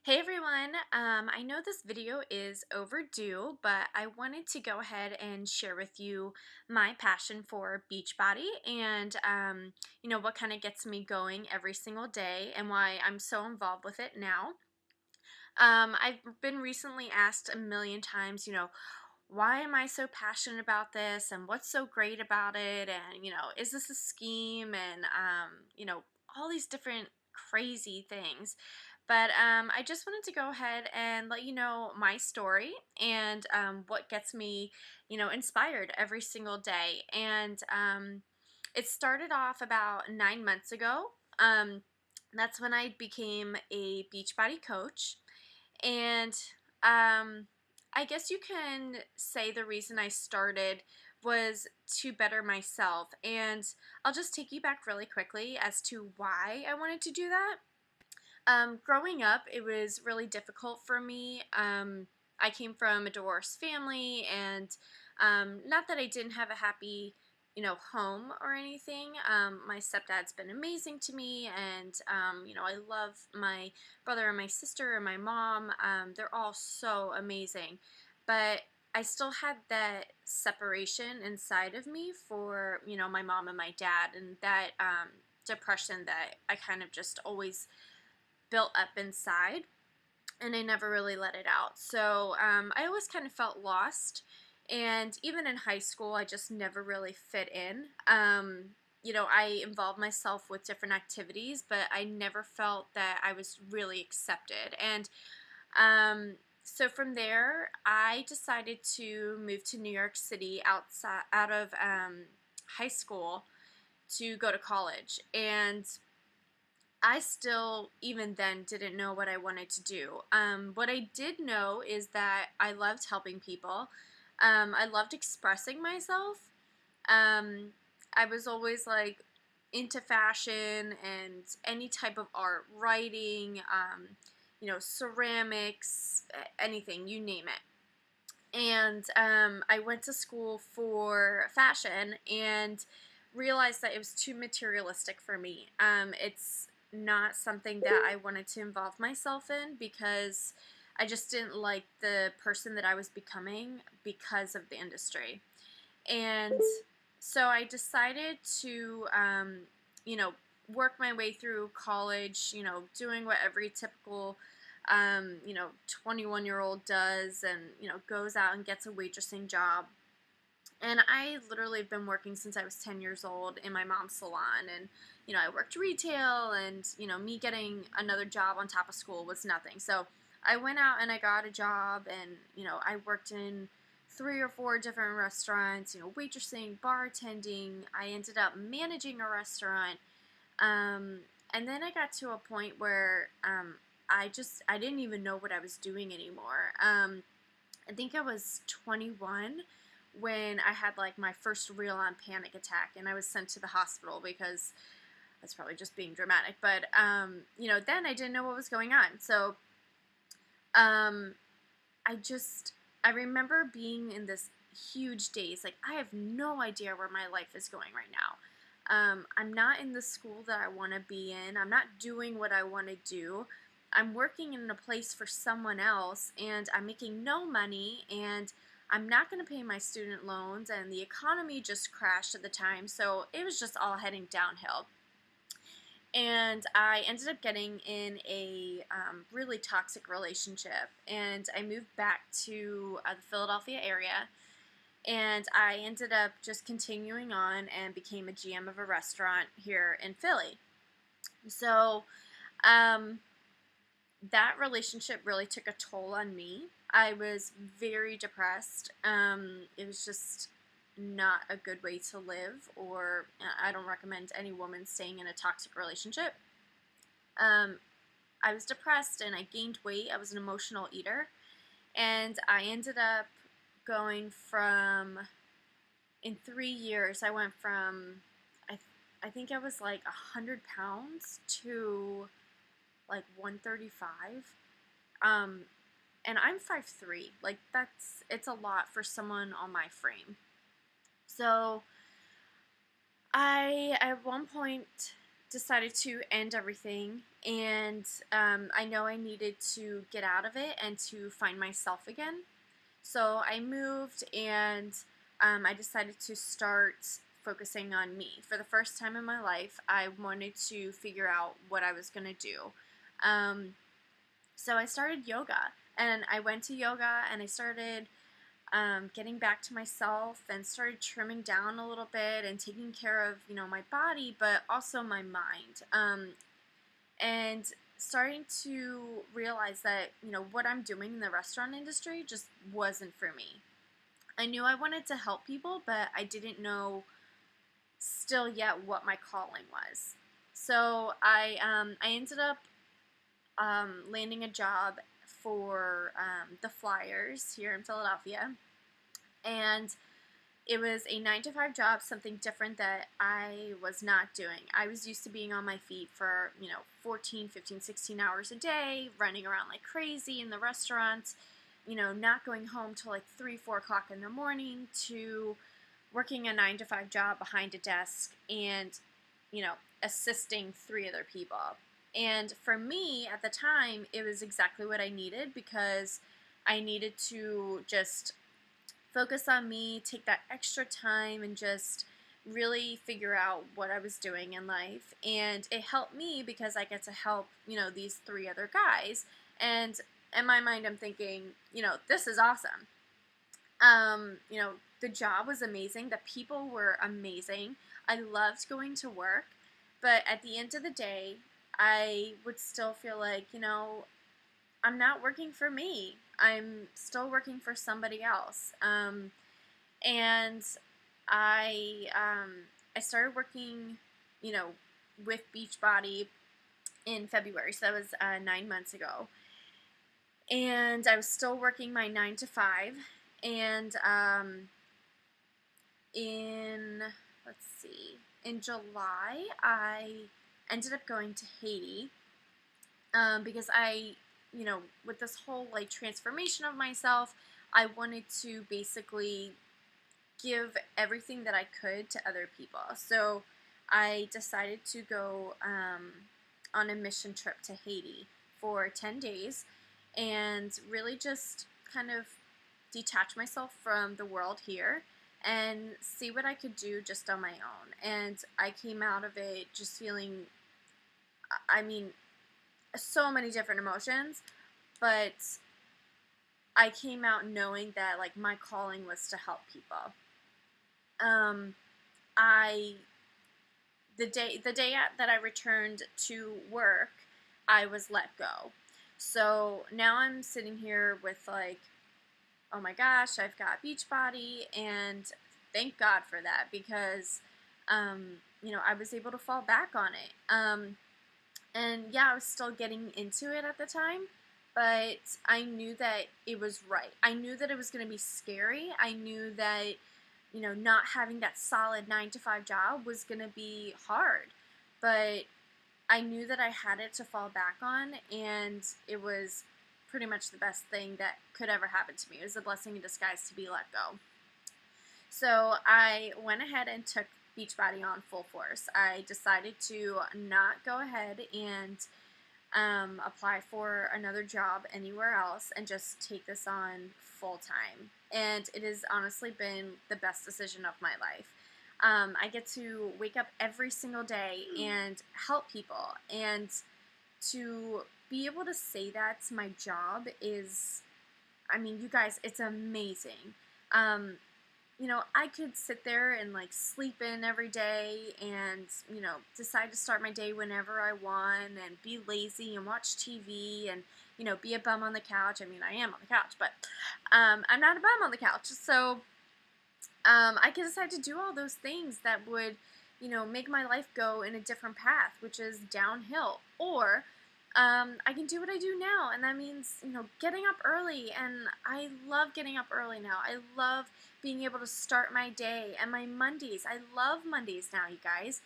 Hey everyone, I know this video is overdue, but I wanted to go ahead and share with you my passion for Beachbody and, what kind of gets me going every single day and why I'm so involved with it now. I've been recently asked a million times, why am I so passionate about this and what's so great about it? And, is this a scheme? And, all these different crazy things. But I just wanted to go ahead and let you know my story and what gets me, inspired every single day. And it started off about 9 months ago. That's when I became a Beachbody coach. And um, I guess you can say the reason I started was to better myself. And I'll just take you back really quickly as to why I wanted to do that. Growing up, it was really difficult for me. I came from a divorced family, and not that I didn't have a happy, home or anything. My stepdad's been amazing to me, and I love my brother and my sister and my mom. They're all so amazing, but I still had that separation inside of me for my mom and my dad, and that depression that I kind of just always built up inside, and I never really let it out. So I always kind of felt lost, and even in high school, I just never really fit in. I involved myself with different activities, but I never felt that I was really accepted. And so from there, I decided to move to New York City out of high school to go to college. And I still, even then, didn't know what I wanted to do. What I did know is that I loved helping people. I loved expressing myself. Um, I was always like into fashion and any type of art, writing, ceramics, anything, you name it. And I went to school for fashion and realized that it was too materialistic for me. It's not something that I wanted to involve myself in because I just didn't like the person that I was becoming because of the industry. And so I decided to, you know, work my way through college, doing what every typical 21-year-old does and, goes out and gets a waitressing job. And I literally have been working since I was 10 years old in my mom's salon. And, I worked retail, and, me getting another job on top of school was nothing. So I went out and I got a job, and, I worked in 3 or 4 different restaurants, waitressing, bartending. I ended up managing a restaurant. And then I got to a point where I didn't even know what I was doing anymore. I think I was 21 when I had like my first real on panic attack, and I was sent to the hospital because that's probably just being dramatic. But then I didn't know what was going on. So um, I remember being in this huge daze. Like, I have no idea where my life is going right now. I'm not in the school that I want to be in. I'm not doing what I want to do. I'm working in a place for someone else, and I'm making no money, and I'm not going to pay my student loans, and the economy just crashed at the time, so it was just all heading downhill. And I ended up getting in a really toxic relationship, and I moved back to the Philadelphia area, and I ended up just continuing on and became a GM of a restaurant here in Philly. So um, that relationship really took a toll on me. I was very depressed. It was just not a good way to live, or I don't recommend any woman staying in a toxic relationship. Um, I was depressed and I gained weight. I was an emotional eater, and I ended up going from, in 3 years, I went from, I think I was like 100 pounds to like 135. Um, and I'm 5'3". Like, it's a lot for someone on my frame. So I, at one point, decided to end everything, and I know I needed to get out of it and to find myself again. So I moved, and I decided to start focusing on me. For the first time in my life, I wanted to figure out what I was going to do. Um, so I started yoga, and I went to yoga, and I started getting back to myself, and started trimming down a little bit and taking care of, my body, but also my mind. And starting to realize that, what I'm doing in the restaurant industry just wasn't for me. I knew I wanted to help people, but I didn't know still yet what my calling was. So I ended up landing a job for the Flyers here in Philadelphia, and it was a 9 to 5 job, something different that I was not doing. I was used to being on my feet for, 14, 15, 16 hours a day, running around like crazy in the restaurants, not going home till like 3, 4 o'clock in the morning, to working a 9 to 5 job behind a desk and, assisting 3 other people. And for me at the time, it was exactly what I needed, because I needed to just focus on me, take that extra time, and just really figure out what I was doing in life. And it helped me because I get to help, these 3 other guys. And in my mind, I'm thinking, this is awesome. The job was amazing. The people were amazing. I loved going to work. But at the end of the day, I would still feel like, I'm not working for me. I'm still working for somebody else. And I started working, you know, with Beachbody in February. So that was 9 months ago. And I was still working my 9 to 5. And in, let's see, in July, I ended up going to Haiti, because with this whole like transformation of myself, I wanted to basically give everything that I could to other people. So I decided to go on a mission trip to Haiti for 10 days and really just kind of detach myself from the world here and see what I could do just on my own. And I came out of it just feeling, I mean, so many different emotions, but I came out knowing that like my calling was to help people. I the day that I returned to work, I was let go. So now I'm sitting here with like, oh my gosh, I've got Beachbody, and thank God for that, because I was able to fall back on it. And yeah, I was still getting into it at the time, but I knew that it was right. I knew that it was going to be scary. I knew that, not having that solid 9 to 5 job was going to be hard, but I knew that I had it to fall back on, and it was pretty much the best thing that could ever happen to me. It was a blessing in disguise to be let go. So I went ahead and took Beachbody on full force. I decided to not go ahead and apply for another job anywhere else and just take this on full time. And it has honestly been the best decision of my life. I get to wake up every single day and help people, and to be able to say that's my job is, I mean, you guys, it's amazing. I could sit there and like sleep in every day and, decide to start my day whenever I want and be lazy and watch TV and, be a bum on the couch. I mean, I am on the couch, but I'm not a bum on the couch. So I could decide to do all those things that would, make my life go in a different path, which is downhill. Or I can do what I do now, and that means, getting up early, and I love getting up early now. I love being able to start my day, and my Mondays. I love Mondays now, you guys.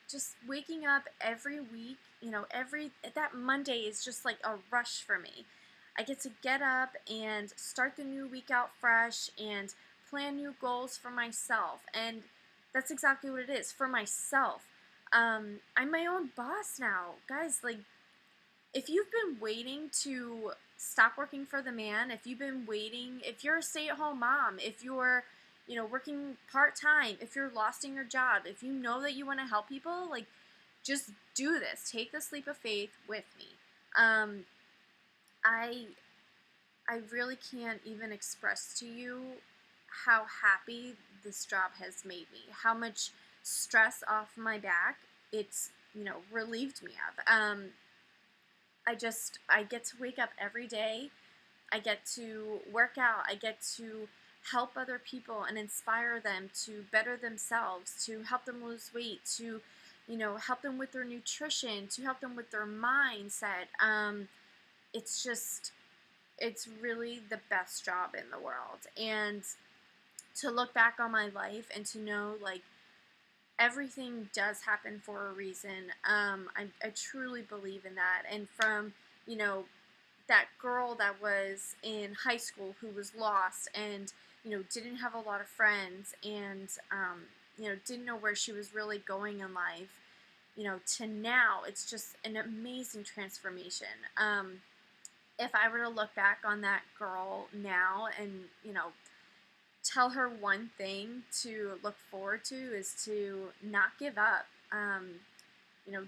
Just waking up every week, that Monday is just like a rush for me. I get to get up and start the new week out fresh and plan new goals for myself, and that's exactly what it is, for myself. I'm my own boss now. Guys, like, if you've been waiting to stop working for the man, if you've been waiting, if you're a stay-at-home mom, if you're, working part-time, if you're lost in your job, if you know that you want to help people, like, just do this. Take this leap of faith with me. Um, I I really can't even express to you how happy this job has made me. How much stress off my back it's, relieved me of. I get to wake up every day. I get to work out. I get to help other people and inspire them to better themselves, to help them lose weight, to, help them with their nutrition, to help them with their mindset. It's just, it's really the best job in the world. And to look back on my life and to know, like, everything does happen for a reason. I truly believe in that. And from, you know, that girl that was in high school who was lost and, didn't have a lot of friends and, didn't know where she was really going in life, to now, it's just an amazing transformation. If I were to look back on that girl now and, tell her one thing to look forward to is to not give up.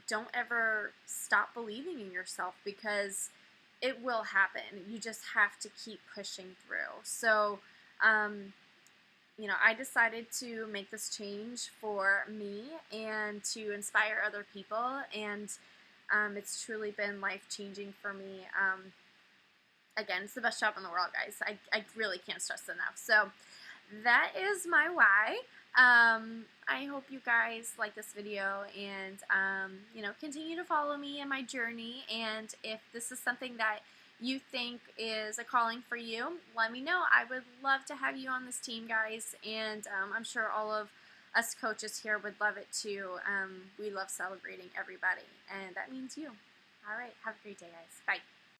Don't ever stop believing in yourself because it will happen. You just have to keep pushing through. So, I decided to make this change for me and to inspire other people, and it's truly been life changing for me. Again, it's the best job in the world, guys. I really can't stress enough. So that is my why. I hope you guys like this video and, continue to follow me in my journey. And if this is something that you think is a calling for you, let me know. I would love to have you on this team, guys. And I'm sure all of us coaches here would love it too. We love celebrating everybody, and that means you. All right. Have a great day, guys. Bye.